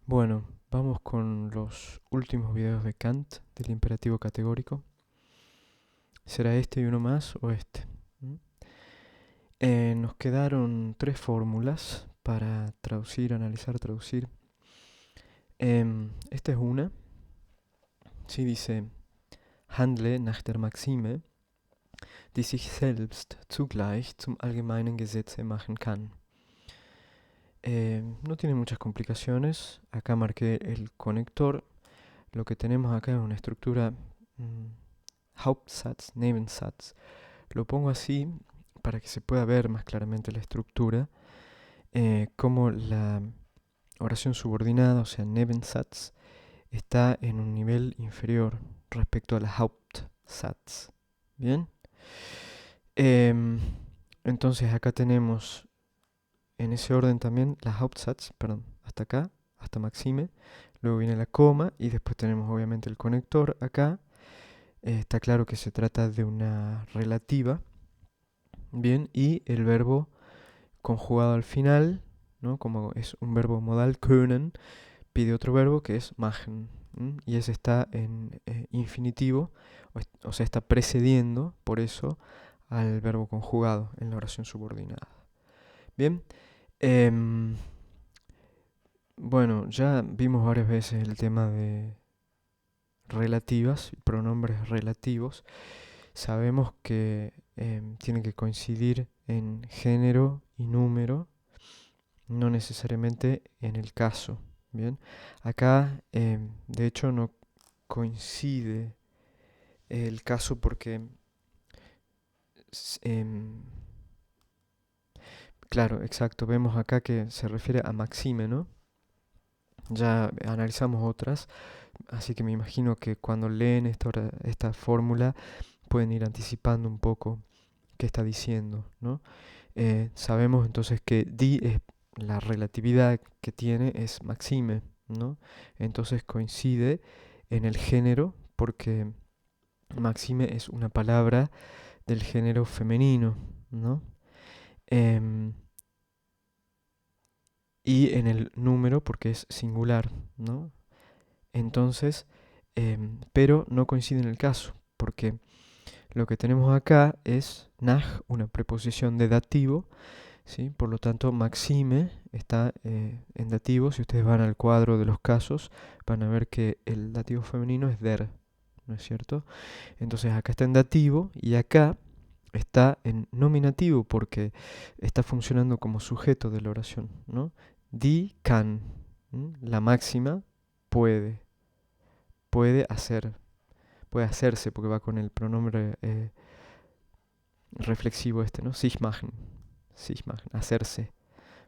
Bueno, vamos con los últimos videos de Kant del imperativo categórico. ¿Será este y uno más o este? ¿Mm? Nos quedaron tres fórmulas para traducir, analizar, traducir. Esta es una. Sí, dice: Handle nach der Maxime, die sich selbst zugleich zum allgemeinen Gesetze machen kann. No tiene muchas complicaciones. Acá marqué el conector. Lo que tenemos acá es una estructura Hauptsatz, Nebensatz. Lo pongo así para que se pueda ver más claramente la estructura, como la oración subordinada, o sea, Nebensatz, está en un nivel inferior respecto a la Hauptsatz. ¿Bien? Em, entonces acá tenemos en ese orden también la Hauptsatz, perdón, hasta acá, hasta Maxime. Luego viene la coma y después tenemos obviamente el conector acá. Está claro que se trata de una relativa. Bien, y el verbo conjugado al final, ¿no? Como es un verbo modal, können, pide otro verbo que es machen. Y ese está en infinitivo, o sea, está precediendo, por eso, al verbo conjugado en la oración subordinada. Bien, em, bueno, ya vimos varias veces el tema de relativas, pronombres relativos. Sabemos que tienen que coincidir en género y número, no necesariamente en el caso. Bien, acá de hecho no coincide el caso porque, em, claro, exacto, vemos acá que se refiere a Maxime, ¿no? Ya analizamos otras, así que me imagino que cuando leen esta fórmula pueden ir anticipando un poco qué está diciendo, ¿no? Sabemos entonces que die es la relatividad que tiene es Maxime, ¿no? Entonces coincide en el género porque Maxime es una palabra del género femenino, ¿no? Em, y en el número porque es singular, ¿no? Entonces, pero no coincide en el caso porque lo que tenemos acá es nach, una preposición de dativo. ¿Sí? Por lo tanto, Maxime está en dativo. Si ustedes van al cuadro de los casos, van a ver que el dativo femenino es der, ¿no es cierto? Entonces acá está en dativo y acá está en nominativo porque está funcionando como sujeto de la oración, ¿no? Die kann, la máxima puede, puede hacer, puede hacerse porque va con el pronombre reflexivo este, ¿no? Sich machen, hacerse.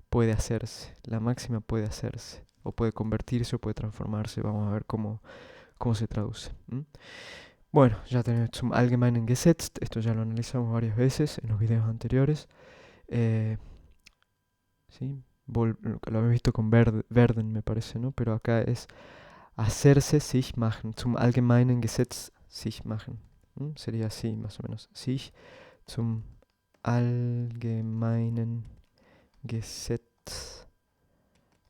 Puede hacerse, la máxima puede hacerse, o puede convertirse o puede transformarse. Vamos a ver cómo se traduce. Bueno, ya tenemos zum allgemeinen Gesetz, esto ya lo analizamos varias veces en los videos anteriores. Eh, ¿Sí? Lo habéis visto con Werden, me parece, ¿no? Pero acá es hacerse, sich machen, zum allgemeinen Gesetz sich machen. Sería así, más o menos. Sich zum allgemeinen Gesetz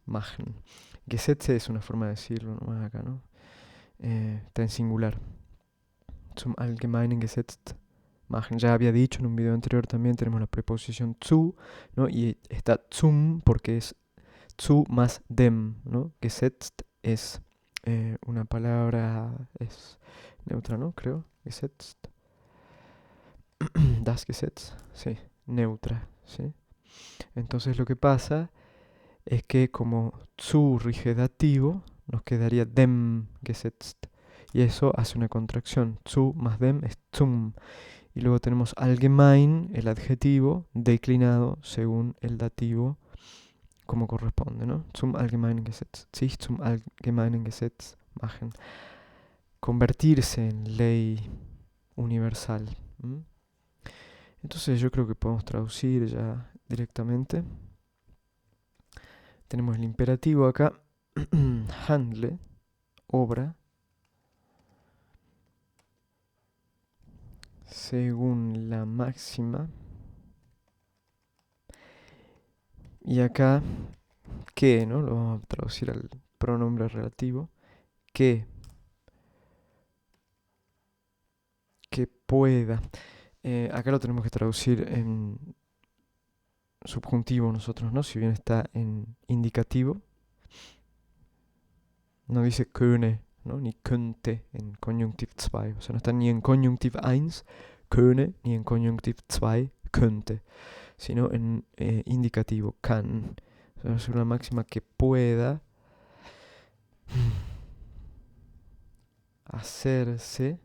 machen. Gesetze es una forma de decirlo nomás acá, ¿no? Está en singular. Zum allgemeinen Gesetz machen. Ya había dicho en un video anterior también, tenemos la preposición zu, ¿no? Y está zum porque es zu más dem, ¿no? Gesetzt es una palabra, es neutra, ¿no? Creo. Gesetzt. Das Gesetz, sí, neutra, ¿sí? Entonces lo que pasa es que como zu rige dativo, nos quedaría dem gesetzt. Y eso hace una contracción. Zu más dem es zum. Y luego tenemos allgemein, el adjetivo, declinado según el dativo, como corresponde, ¿no? Zum allgemeinen Gesetz. Sich zum allgemeinen Gesetz machen. Convertirse en ley universal. Entonces yo creo que podemos traducir ya directamente. Tenemos el imperativo acá. Handle, obra, según la máxima. Y acá, ¿qué? ¿No? Lo vamos a traducir al pronombre relativo, que pueda. Acá lo tenemos que traducir en subjuntivo nosotros, ¿no? Si bien está en indicativo, no dice könne, ¿no? Ni könnte en Konjunktiv 2. O sea, no está ni en Konjunktiv 1, könne, ni en Konjunktiv 2, könnte, sino en indicativo, kann. O sea, es una máxima que pueda hacerse.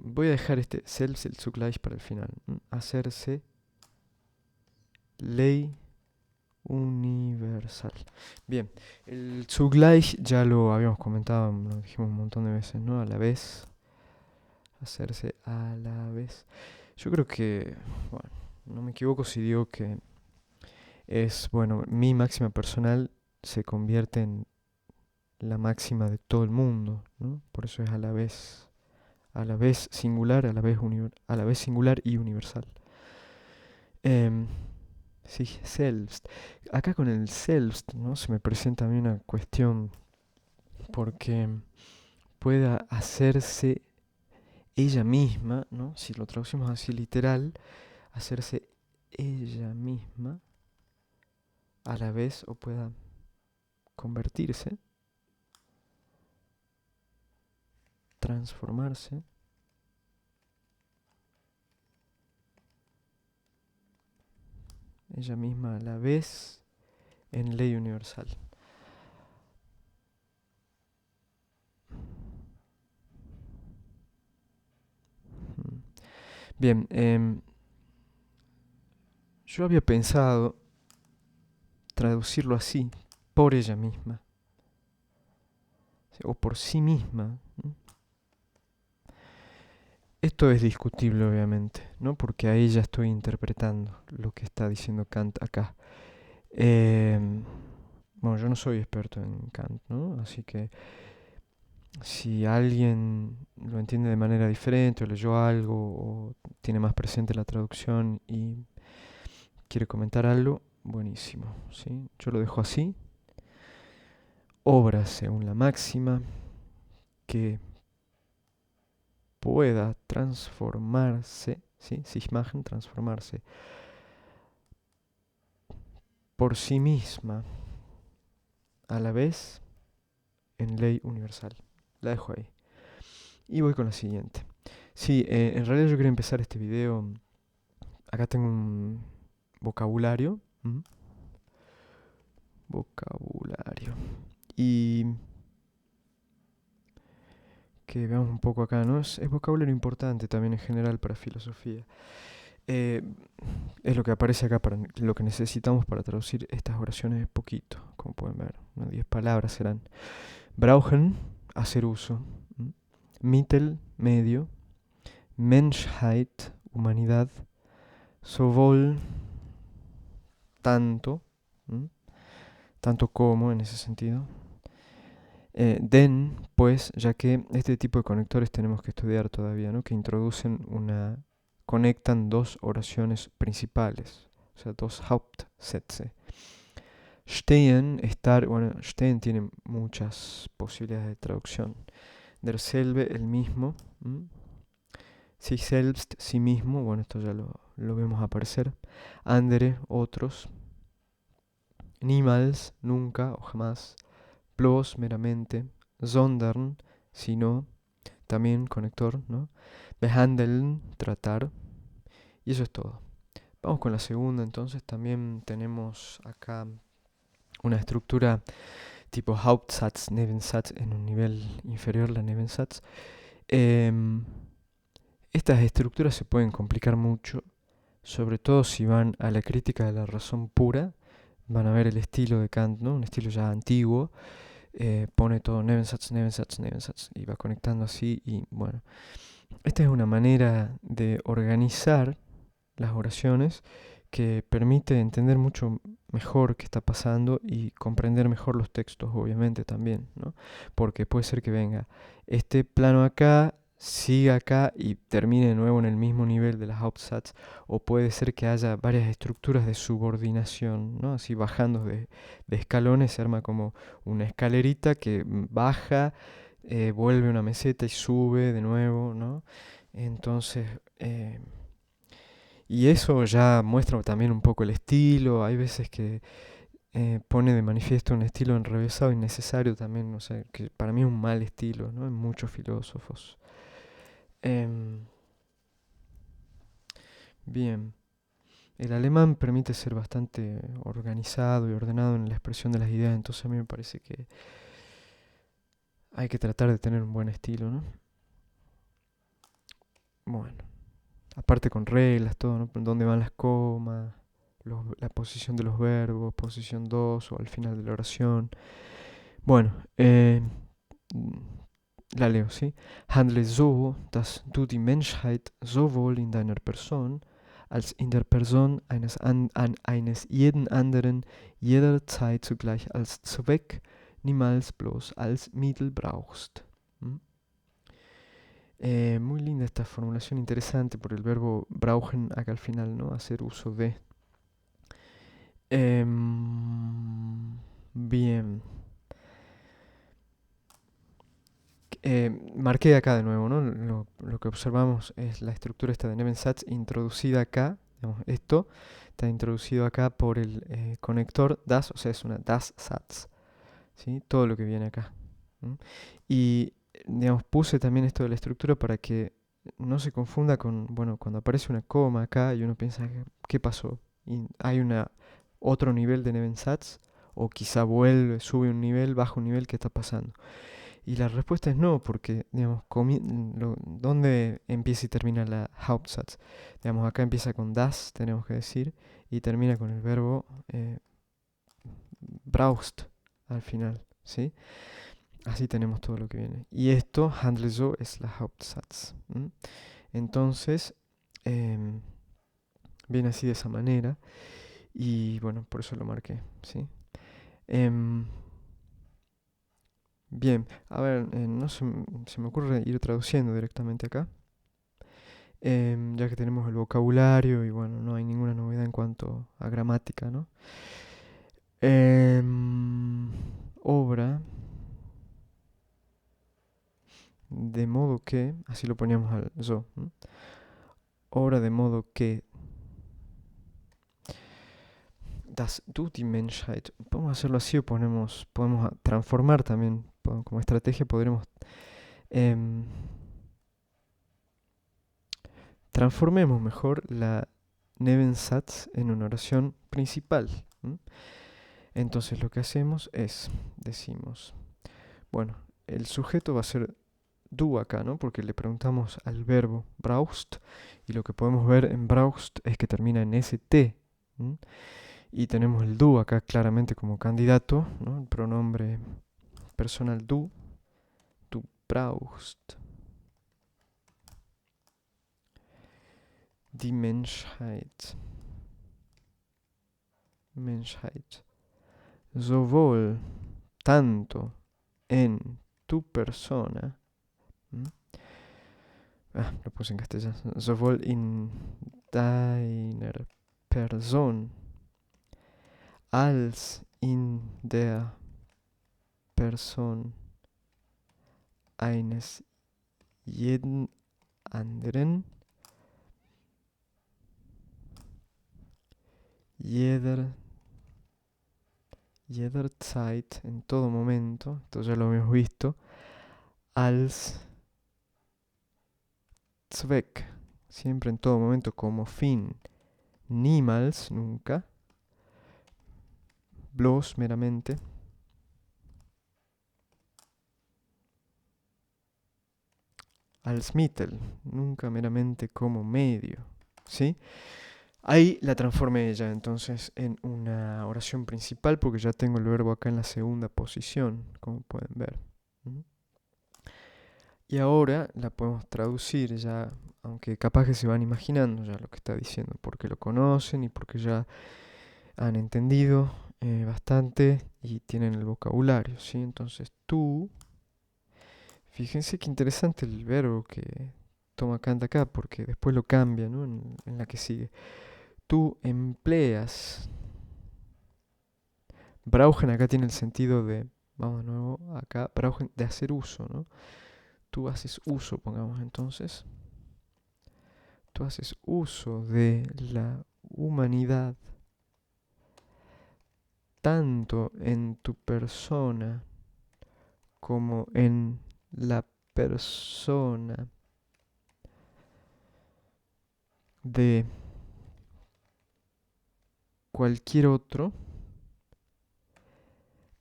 Voy a dejar este selbst, el zugleich, para el final. Hacerse ley universal. Bien, el zugleich ya lo habíamos comentado, lo dijimos un montón de veces, ¿no? A la vez. Hacerse a la vez. Yo creo que, bueno, no me equivoco si digo que es, bueno, mi máxima personal se convierte en la máxima de todo el mundo, ¿no? Por eso es a la vez singular, a la vez singular y universal. Sí, selbst. Acá con el selbst, ¿no? Se me presenta a mí una cuestión porque pueda hacerse ella misma, ¿no? Si lo traducimos así literal, hacerse ella misma a la vez, o pueda convertirse, transformarse ella misma a la vez en ley universal. Bien, yo había pensado traducirlo así, por ella misma, o por sí misma. Esto es discutible, obviamente, ¿no? Porque ahí ya estoy interpretando lo que está diciendo Kant acá. Bueno, yo no soy experto en Kant, ¿no? Así que si alguien lo entiende de manera diferente, o leyó algo, o tiene más presente la traducción y quiere comentar algo, buenísimo, ¿sí? Yo lo dejo así. Obra según la máxima que pueda transformarse, ¿sí? Sich machen, transformarse por sí misma a la vez en ley universal. La dejo ahí. Y voy con la siguiente. Sí, en realidad yo quería empezar este video. Acá tengo un vocabulario. Vocabulario. Y que veamos un poco acá, ¿no? Es vocabulario importante también en general para filosofía. Es lo que aparece acá, para lo que necesitamos para traducir estas oraciones es poquito, como pueden ver. 10 palabras serán. Brauchen, hacer uso. Mittel, medio. Menschheit, humanidad. Sowohl, tanto. Tanto como, en ese sentido. Den, pues, ya que este tipo de conectores tenemos que estudiar todavía, ¿no? Que conectan dos oraciones principales, o sea, dos Hauptsätze. Stehen, estar, bueno, stehen tiene muchas posibilidades de traducción. Derselbe, el mismo. Sich selbst, sí mismo, bueno, esto ya lo vemos aparecer. Andere, otros. Niemals, nunca o jamás. Bloß, meramente. Sondern, sino, también conector, ¿no? Behandeln, tratar. Y eso es todo. Vamos con la segunda, entonces también tenemos acá una estructura tipo Hauptsatz, Nebensatz en un nivel inferior, la Nebensatz. Estas estructuras se pueden complicar mucho, sobre todo si van a la crítica de la razón pura. Van a ver el estilo de Kant, ¿no? Un estilo ya antiguo. Pone todo Nebensatz, Nebensatz, Nebensatz y va conectando así. Y bueno, esta es una manera de organizar las oraciones que permite entender mucho mejor qué está pasando y comprender mejor los textos, obviamente también, ¿no? Porque puede ser que venga este plano acá, siga acá y termine de nuevo en el mismo nivel de las Hauptsatz, o puede ser que haya varias estructuras de subordinación, ¿no? Así bajando de escalones se arma como una escalerita que baja, vuelve una meseta y sube de nuevo, ¿no? Entonces, y eso ya muestra también un poco el estilo. Hay veces que pone de manifiesto un estilo enrevesado innecesario también, o sea, que para mí es un mal estilo, ¿no? En muchos filósofos. Em, bien, el alemán permite ser bastante organizado y ordenado en la expresión de las ideas, entonces a mí me parece que hay que tratar de tener un buen estilo, ¿no? Bueno, aparte con reglas, todo, ¿no? Dónde van las comas, la posición de los verbos, posición 2 o al final de la oración. Bueno, la leo, ¿sí? Handle so, dass du die Menschheit sowohl in deiner Person als in der Person eines jeden anderen jederzeit zugleich als Zweck, niemals bloß als Mittel brauchst. ¿Mm? Muy linda esta formulación, interesante por el verbo brauchen acá al final, ¿no? Hacer uso de. Bien. Marqué acá de nuevo, ¿no? Lo que observamos es la estructura esta de Nebensatz introducida acá. Digamos, esto está introducido acá por el conector das, o sea, es una das-Satz, ¿sí? Todo lo que viene acá. ¿Mm? Y, digamos, puse también esto de la estructura para que no se confunda con, bueno, cuando aparece una coma acá y uno piensa, ¿qué pasó? Y hay otro nivel de Nebensatz, o quizá vuelve, sube un nivel, baja un nivel, ¿qué está pasando? Y la respuesta es no, porque, digamos, ¿dónde empieza y termina la Hauptsatz? Digamos, acá empieza con das, tenemos que decir, y termina con el verbo brauchst al final, ¿sí? Así tenemos todo lo que viene. Y esto, handle so, es la Hauptsatz. Entonces, em, viene así de esa manera, y bueno, por eso lo marqué, ¿sí? Em, Bien, a ver, no se me ocurre ir traduciendo directamente acá. Ya que tenemos el vocabulario y bueno, no hay ninguna novedad en cuanto a gramática, ¿no? Obra, de modo que, así lo poníamos al so, ¿no? Obra de modo que das du die Menschheit. Podemos hacerlo así o podemos transformar también, como estrategia podremos em, transformemos mejor la Nebensatz en una oración principal. Entonces lo que hacemos es, decimos, bueno, el sujeto va a ser du acá, ¿no? Porque le preguntamos al verbo brauchst y lo que podemos ver en brauchst es que termina en st. Y tenemos el du acá claramente como candidato, ¿no? El pronombre personal du brauchst die Menschheit. Menschheit. Sowohl, tanto, en tu persona. Lo puse en castellano. Sowohl in deiner Person als in der Person eines jeden anderen, jederzeit, en todo momento, esto ya lo hemos visto, als Zweck, siempre en todo momento como fin, niemals, nunca, bloß, meramente, als Mittel, nunca meramente como medio, ¿sí? Ahí la transformé ya entonces en una oración principal porque ya tengo el verbo acá en la segunda posición, como pueden ver. Y ahora la podemos traducir ya, aunque capaz que se van imaginando ya lo que está diciendo, porque lo conocen y porque ya han entendido bastante y tienen el vocabulario, ¿sí? Entonces tú, Fíjense qué interesante el verbo que toma Kant acá, porque después lo cambia, ¿no? En la que sigue. Tú empleas. Brauchen acá tiene el sentido de, vamos de nuevo acá, brauchen de hacer uso, ¿no? Tú haces uso, pongamos entonces. Tú haces uso de la humanidad tanto en tu persona como en la persona de cualquier otro,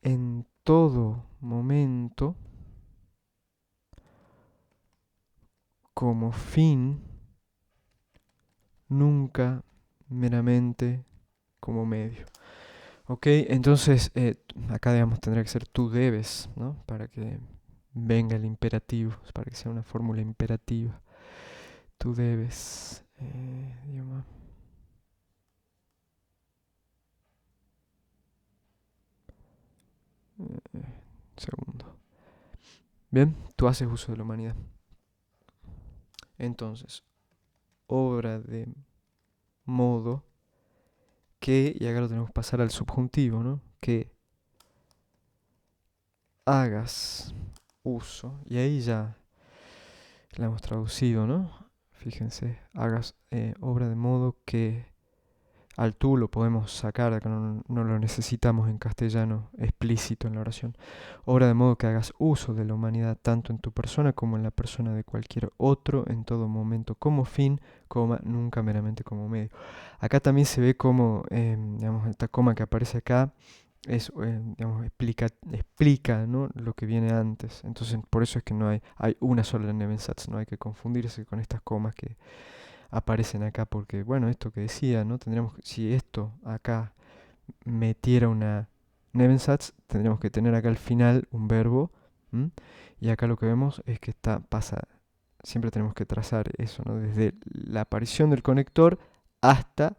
en todo momento, como fin, nunca meramente como medio. Ok, entonces acá digamos tendría que ser tú debes, ¿no? Para que venga el imperativo, para que sea una fórmula imperativa. Tú debes, idioma. Segundo. Bien, tú haces uso de la humanidad. Entonces, obra de modo que, y acá lo tenemos que pasar al subjuntivo, ¿no? Que hagas uso, y ahí ya la hemos traducido, ¿no? Fíjense, hagas obra de modo que al tú lo podemos sacar, acá no lo necesitamos en castellano explícito en la oración. Obra de modo que hagas uso de la humanidad tanto en tu persona como en la persona de cualquier otro, en todo momento como fin, coma, nunca meramente como medio. Acá también se ve como, digamos, esta coma que aparece acá es, digamos, explica, ¿no? Lo que viene antes. Entonces, por eso es que no hay una sola Nebensatz, no hay que confundirse con estas comas que aparecen acá, porque, bueno, esto que decía, ¿no? Tendríamos, si esto acá metiera una Nebensatz, tendríamos que tener acá al final un verbo, ¿m? Y acá lo que vemos es que pasa, siempre tenemos que trazar eso, ¿no? Desde la aparición del conector hasta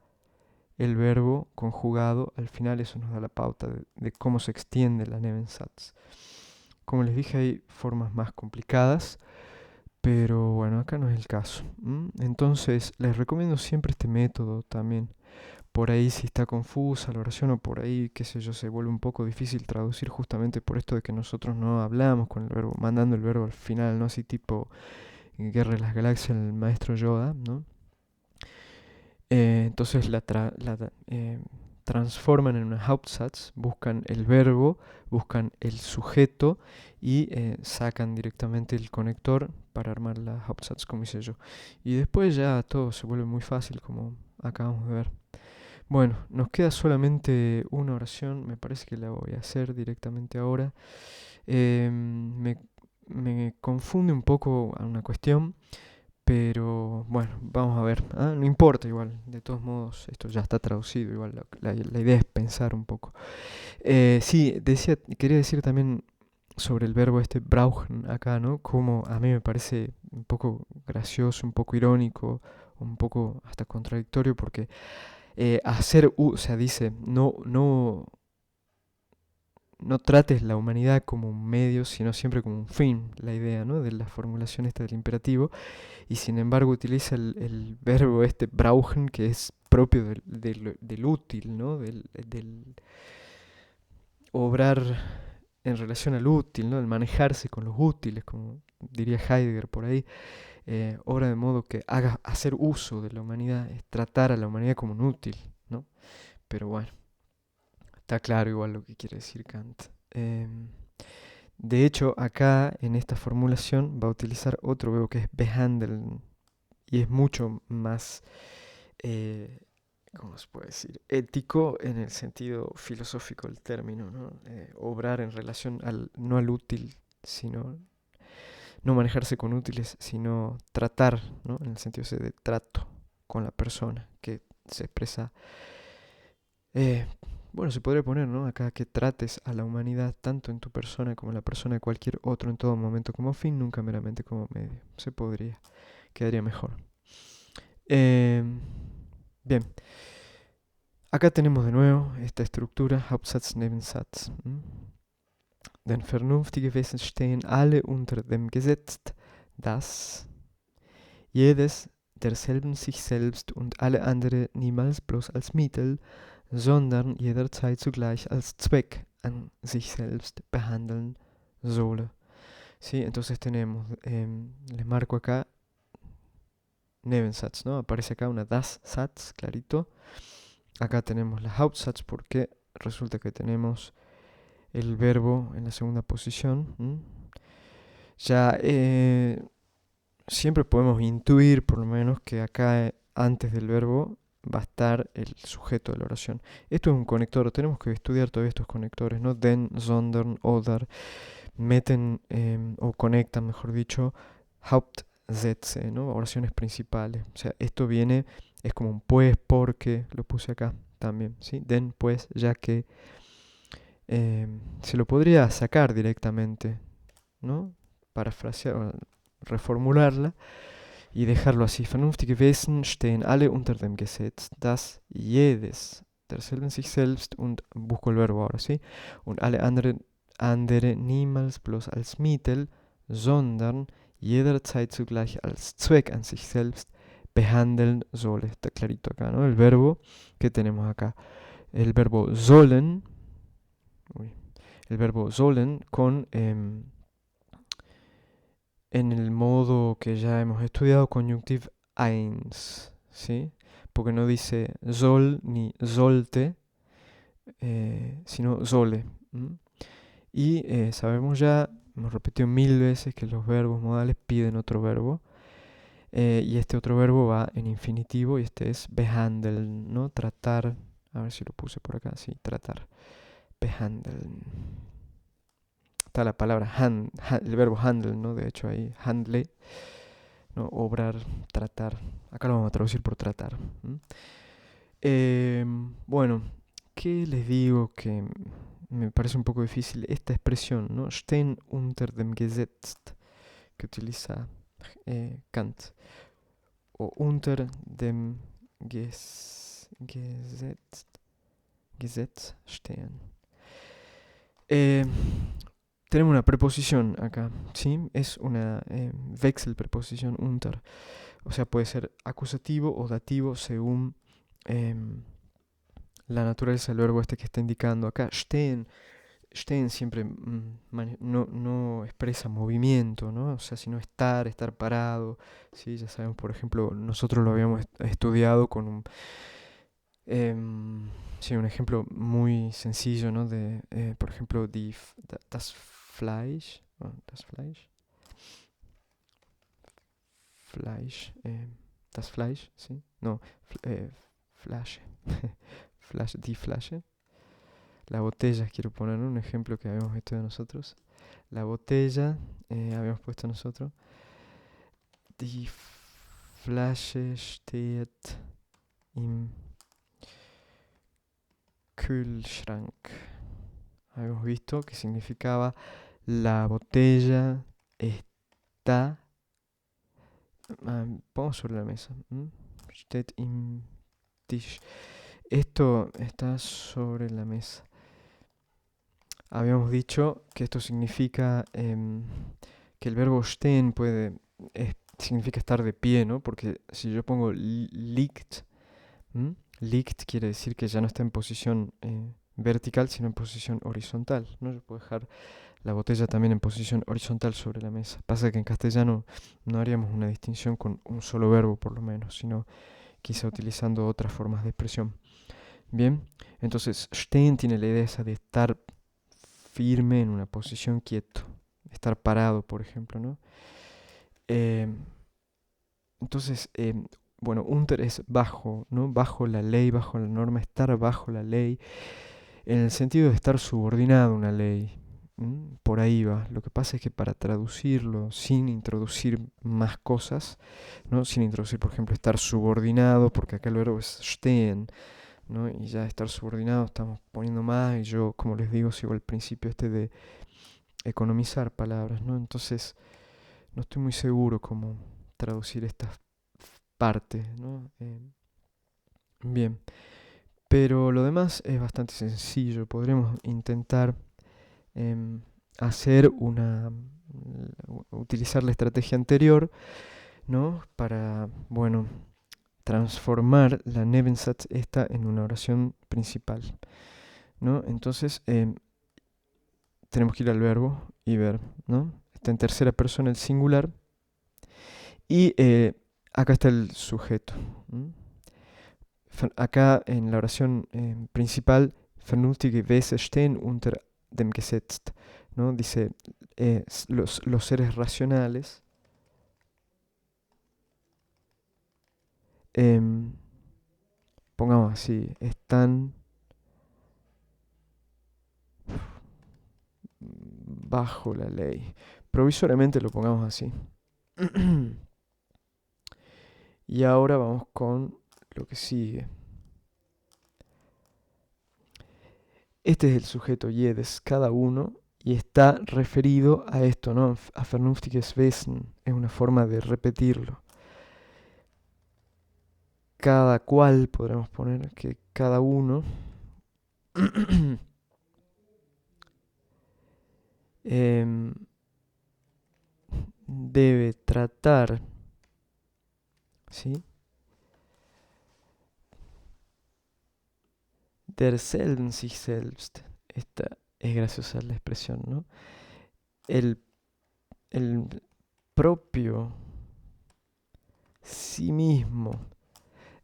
el verbo conjugado, al final eso nos da la pauta de cómo se extiende la Nebensatz. Como les dije, hay formas más complicadas, pero bueno, acá no es el caso. Entonces, les recomiendo siempre este método también. Por ahí si está confusa la oración o por ahí, qué sé yo, se vuelve un poco difícil traducir justamente por esto de que nosotros no hablamos con el verbo, mandando el verbo al final, ¿no? Así tipo en Guerra de las Galaxias, el maestro Yoda, ¿no? Entonces transforman en una Hauptsatz, buscan el verbo, buscan el sujeto y sacan directamente el conector para armar la Hauptsatz, como hice yo. Y después ya todo se vuelve muy fácil, como acabamos de ver. Bueno, nos queda solamente una oración, me parece que la voy a hacer directamente ahora. Me confunde un poco a una cuestión. Pero bueno, vamos a ver. No importa igual. De todos modos, esto ya está traducido. Igual la idea es pensar un poco. Sí, quería decir también sobre el verbo este brauchen acá, ¿no? Como a mí me parece un poco gracioso, un poco irónico, un poco hasta contradictorio porque o sea, dice, no trates la humanidad como un medio, sino siempre como un fin, la idea, ¿no? De la formulación esta del imperativo. Y sin embargo utiliza el verbo este brauchen, que es propio del útil, ¿no? Del obrar en relación al útil, ¿no? El manejarse con los útiles, como diría Heidegger por ahí. Obra de modo que hacer uso de la humanidad, es tratar a la humanidad como un útil, ¿no? Pero bueno, está claro igual lo que quiere decir Kant. De hecho, acá en esta formulación va a utilizar otro verbo que es behandeln, y es mucho más, eh, ¿cómo se puede decir? Ético en el sentido filosófico del término, ¿no? Obrar en relación no al útil, sino no manejarse con útiles, sino tratar, ¿no? En el sentido ese de trato con la persona, que se expresa, eh, bueno, se podría poner, ¿no? Acá que trates a la humanidad tanto en tu persona como en la persona de cualquier otro en todo momento como fin, nunca meramente como medio. Se podría, quedaría mejor. Bien, acá tenemos de nuevo esta estructura Hauptsatz, Nebensatz. Denn vernünftige Wesen stehen alle unter dem Gesetz, dass jedes derselben sich selbst und alle andere niemals bloß als Mittel, sondern jederzeit zugleich als Zweck an sich selbst behandeln solle. ¿Sí? Entonces tenemos, les marco acá Nebensatz, ¿no? Aparece acá una Das-Satz, clarito. Acá tenemos la Hauptsatz porque resulta que tenemos el verbo en la segunda posición. Ya siempre podemos intuir por lo menos que acá antes del verbo va a estar el sujeto de la oración. Esto es un conector, tenemos que estudiar todavía estos conectores, ¿no? Den, sondern, oder, meten o conectan, mejor dicho, Hauptsätze, ¿no? Oraciones principales. O sea, esto viene, es como un pues, porque, lo puse acá también, ¿sí? Den, pues, ya que se lo podría sacar directamente, ¿no? Parafrasear, reformularla y dejarlo así. Vernünftige Wesen stehen alle unter dem Gesetz, dass jedes derselben sich selbst und busco el verbo ahora, ¿sí? Und alle andere niemals bloß als Mittel, sondern jederzeit zugleich als Zweck an sich selbst behandeln soll. Está clarito acá, ¿no? El verbo que tenemos acá. El verbo sollen, el verbo sollen con en el modo que ya hemos estudiado, conjunctive eins, ¿sí? Porque no dice soll ni sollte, sino solle. Y sabemos ya, hemos repetido 1000 veces que los verbos modales piden otro verbo. Y este otro verbo va en infinitivo y este es behandeln, ¿no? Tratar. A ver si lo puse por acá, sí, tratar. Behandeln. Está la palabra el verbo handle, ¿no? De hecho ahí, handle, ¿no? Obrar, tratar. Acá lo vamos a traducir por tratar. Bueno, ¿qué les digo que me parece un poco difícil? Esta expresión, ¿no? Stehen unter dem Gesetz, que utiliza Kant. O unter dem Gesetz stehen. Tenemos una preposición acá, ¿sí? Es una Wechselpreposición unter. O sea, puede ser acusativo o dativo según la naturaleza del verbo este que está indicando acá. Stehen siempre no expresa movimiento, ¿no? O sea, sino estar parado, ¿sí? Ya sabemos, por ejemplo, nosotros lo habíamos estudiado con un un ejemplo muy sencillo, ¿no? De, por ejemplo, das Fleisch, das Fleisch, das Fleisch, ¿sí? No, Flasche, die Flasche, la botella, quiero poner un ejemplo que habíamos estudiado nosotros. La botella, habíamos puesto nosotros. Die Flasche steht im Kühlschrank. Habíamos visto que significaba la botella está. Pongo sobre la mesa. Steht im Tisch. Esto está sobre la mesa. Habíamos dicho que esto significa que el verbo stehen significa estar de pie, ¿no? Porque si yo pongo liegt, liegt quiere decir que ya no está en posición vertical, sino en posición horizontal, ¿no? Yo puedo dejar la botella también en posición horizontal sobre la mesa. Pasa que en castellano no haríamos una distinción con un solo verbo, por lo menos, sino quizá utilizando otras formas de expresión. Bien, entonces stehen tiene la idea esa de estar firme en una posición quieto, estar parado, por ejemplo, ¿no? Entonces, bueno, unter es bajo, ¿no? Bajo la ley, bajo la norma, estar bajo la ley, en el sentido de estar subordinado a una ley. Por ahí va. Lo que pasa es que para traducirlo sin introducir más cosas, ¿no? Sin introducir, por ejemplo, estar subordinado, porque acá el verbo es stehen, ¿no? Y ya estar subordinado estamos poniendo más, y yo, como les digo, sigo el principio este de economizar palabras, ¿no? Entonces, no estoy muy seguro cómo traducir estas partes, ¿no? Bien, pero lo demás es bastante sencillo. Podremos intentar utilizar la estrategia anterior, ¿no? Para, bueno, transformar la Nebensatz esta en una oración principal, ¿no? Entonces, tenemos que ir al verbo y ver, ¿no? Está en tercera persona el singular y acá está el sujeto. Acá en la oración principal, vernünftige Wesen stehen unter dem Gesetz, ¿no? Dice, los seres racionales em, pongamos así, están bajo la ley. Provisoriamente lo pongamos así. Y ahora vamos con lo que sigue. Este es el sujeto jedes, cada uno, y está referido a esto, ¿no? A vernünftiges Wesen. Es una forma de repetirlo. Cada cual, podremos poner que cada uno debe tratar, ¿sí? Derselben sich selbst. Esta es graciosa la expresión, ¿no? El, el propio sí mismo.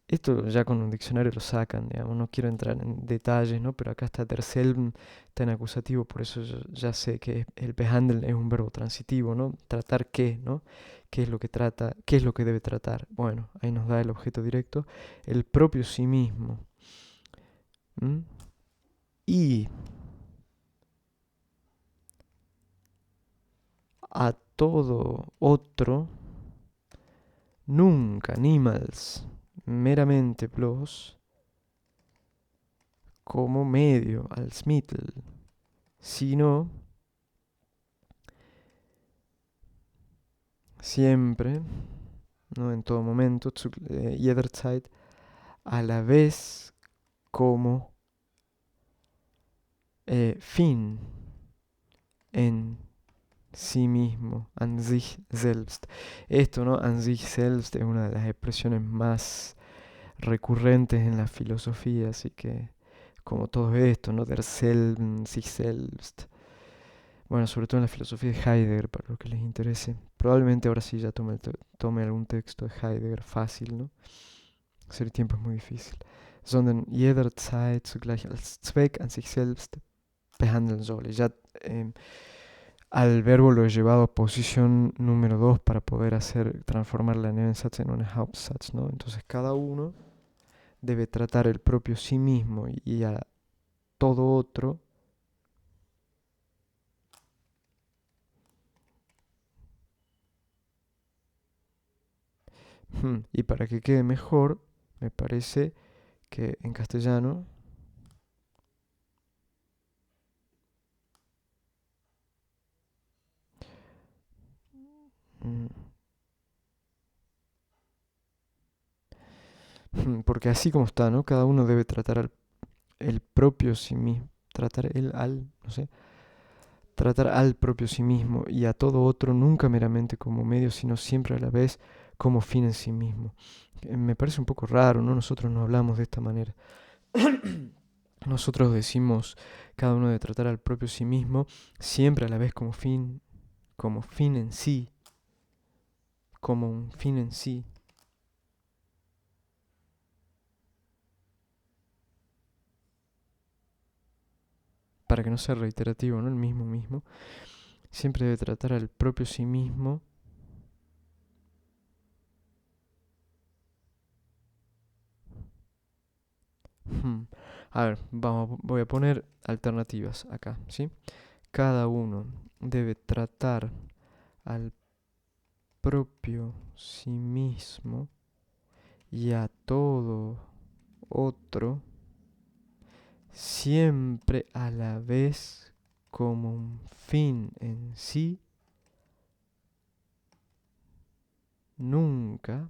Esto ya con un diccionario lo sacan, digamos, no quiero entrar en detalles, ¿no? Pero acá está derselben, está en acusativo, por eso yo ya sé que el behandeln es un verbo transitivo, ¿no? Tratar qué, ¿no? ¿Qué es lo que trata? ¿Qué es lo que debe tratar? Bueno, ahí nos da el objeto directo, el propio sí mismo. ¿Mm? Y a todo otro, nunca, niemals, meramente plus, como medio, als Mittel, sino siempre, ¿no? En todo momento, jederzeit, a la vez como fin en sí mismo, an sich selbst. Esto, ¿no? An sich selbst es una de las expresiones más recurrentes en la filosofía, así que como todo esto, ¿no? Der selben, sich selbst. Bueno, sobre todo en la filosofía de Heidegger, para los que les interese. Probablemente ahora sí ya tome algún texto de Heidegger fácil, ¿no? Hacer tiempo es muy difícil. Sondern jederzeit zugleich als Zweck an sich selbst behandeln soll. Ya al verbo lo he llevado a posición número 2 para poder transformar la Nebensatz en una Hauptsatz, ¿no? Entonces cada uno debe tratar el propio sí mismo y a todo otro y para que quede mejor, me parece que en castellano mm, porque así como está, ¿no? Cada uno debe tratar el propio sí mismo, tratar el al, no sé, tratar al propio sí mismo y a todo otro nunca meramente como medio, sino siempre a la vez como fin en sí mismo. Me parece un poco raro, ¿no? Nosotros no hablamos de esta manera. Nosotros decimos cada uno de tratar al propio sí mismo, siempre a la vez como fin en sí, como un fin en sí. Para que no sea reiterativo, ¿no? El mismo. Siempre debe tratar al propio sí mismo. A ver, voy a poner alternativas acá, ¿sí? Cada uno debe tratar al propio sí mismo y a todo otro siempre a la vez como un fin en sí, nunca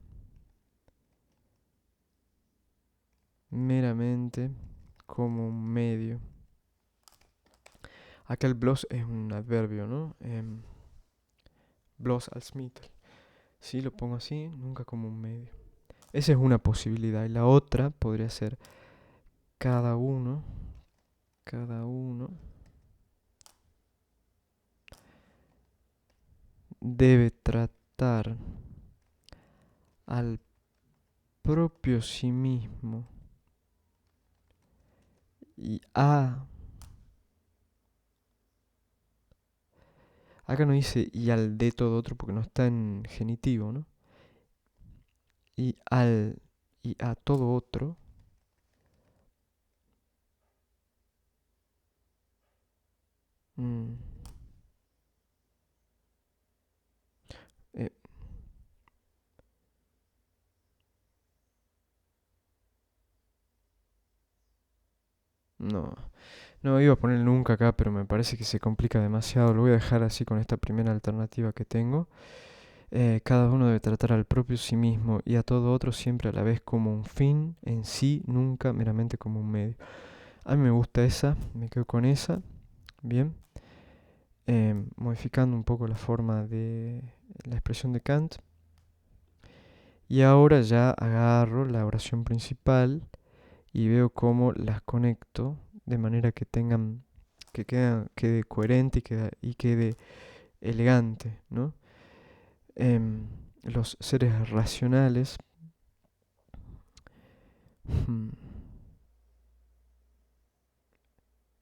meramente como un medio. Acá el bloß es un adverbio, ¿no? Bloß als Mittel. Sí, lo pongo así, nunca como un medio. Esa es una posibilidad. Y la otra podría ser cada uno, cada uno debe tratar al propio sí mismo y acá no dice y al de todo otro porque no está en genitivo, ¿no? Y al y a todo otro. mm, eh, no, no iba a poner nunca acá, pero me parece que se complica demasiado. Lo voy a dejar así con esta primera alternativa que tengo. Cada uno debe tratar al propio sí mismo y a todo otro siempre a la vez como un fin en sí, nunca meramente como un medio. A mí me gusta esa, me quedo con esa. Bien. Modificando un poco la forma de la expresión de Kant. Y ahora ya agarro la oración principal y veo cómo las conecto de manera que tengan, quede coherente y quede elegante, ¿no? Los seres racionales hmm,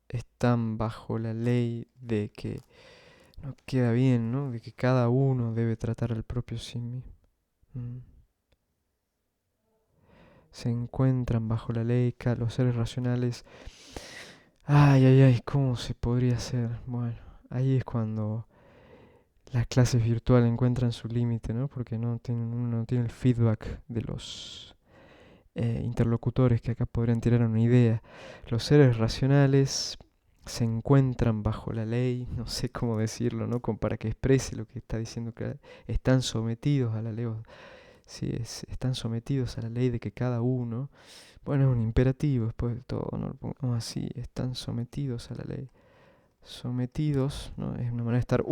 están bajo la ley de que no queda bien, ¿no? De que cada uno debe tratar al propio sí mismo. Mm. Se encuentran bajo la ley, los seres racionales. Ay, ay, ay, ¿cómo se podría hacer? Bueno, ahí es cuando las clases virtuales encuentran su límite, ¿no? Porque uno no tiene el feedback de los interlocutores que acá podrían tirar una idea. Los seres racionales se encuentran bajo la ley, no sé cómo decirlo, ¿no? Como para que exprese lo que está diciendo, que están sometidos a la ley. Sí, están sometidos a la ley de que cada uno, bueno, es un imperativo después de todo, no lo pongamos así, están sometidos a la ley. Sometidos, ¿no? Es una manera de estar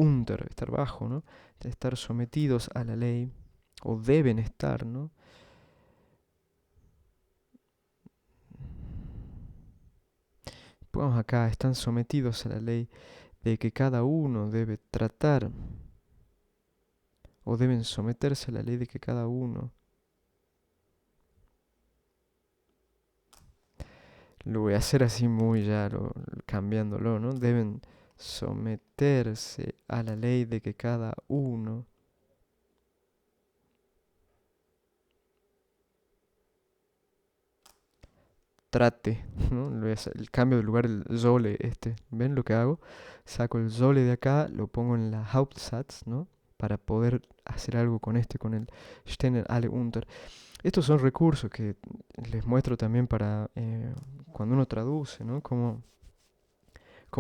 estar bajo, ¿no? De estar sometidos a la ley, o deben estar, ¿no? Pongamos acá, están sometidos a la ley de que cada uno debe tratar, o deben someterse a la ley de que cada uno. Lo voy a hacer así muy ya, cambiándolo, ¿no? Deben someterse a la ley de que cada uno trate, ¿no? El cambio de lugar, el Solle este. ¿Ven lo que hago? Saco el Solle de acá, lo pongo en la Hauptsatz, ¿no? Para poder hacer algo con con el Stehen alle unter. Estos son recursos que les muestro también para cuando uno traduce, ¿no? Cómo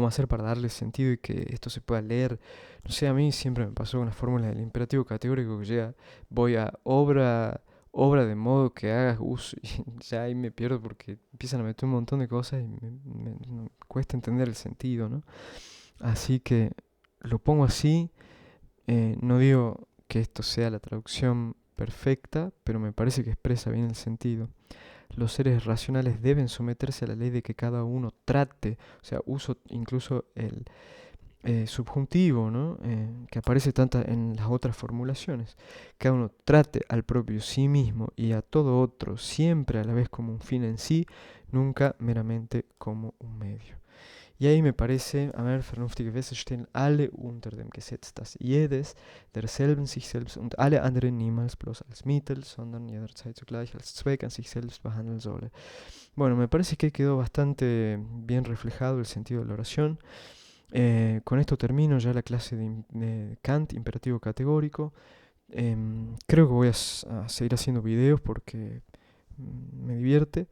hacer para darle sentido y que esto se pueda leer. No sé, a mí siempre me pasó con la fórmula del imperativo categórico que llega, voy a obra de modo que hagas uso, y ya ahí me pierdo porque empiezan a meter un montón de cosas y me cuesta entender el sentido, ¿no? Así que lo pongo así, no digo que esto sea la traducción perfecta, pero me parece que expresa bien el sentido. Los seres racionales deben someterse a la ley de que cada uno trate, o sea, uso incluso el subjuntivo, ¿no? Que aparece tanto en las otras formulaciones. Cada uno trate al propio sí mismo y a todo otro siempre a la vez como un fin en sí, nunca meramente como un medio. Y ahí me parece, a ver, vernünftige Wesen stehen alle unter dem Gesetz, dass jedes derselben sich selbst und alle anderen niemals bloß als Mittel, sondern jederzeit zugleich als Zweck an sich selbst behandeln solle. Bueno, me parece que quedó bastante bien reflejado el sentido de la oración. Con esto termino ya la clase de Kant, imperativo categórico. Creo que voy a seguir haciendo videos porque me divierte.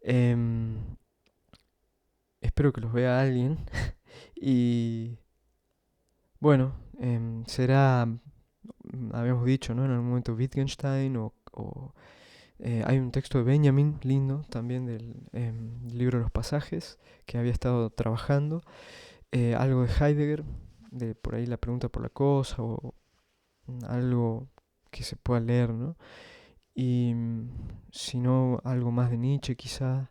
Em, Espero que los vea alguien. Y bueno, será, habíamos dicho, ¿no? En algún momento Wittgenstein hay un texto de Benjamin lindo también del libro de los pasajes que había estado trabajando. algo de Heidegger, de por ahí la pregunta por la cosa o algo que se pueda leer, ¿no? Y si no, algo más de Nietzsche quizás,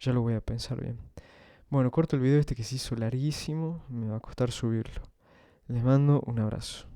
ya lo voy a pensar bien. Bueno, corto el video este que se hizo larguísimo, me va a costar subirlo. Les mando un abrazo.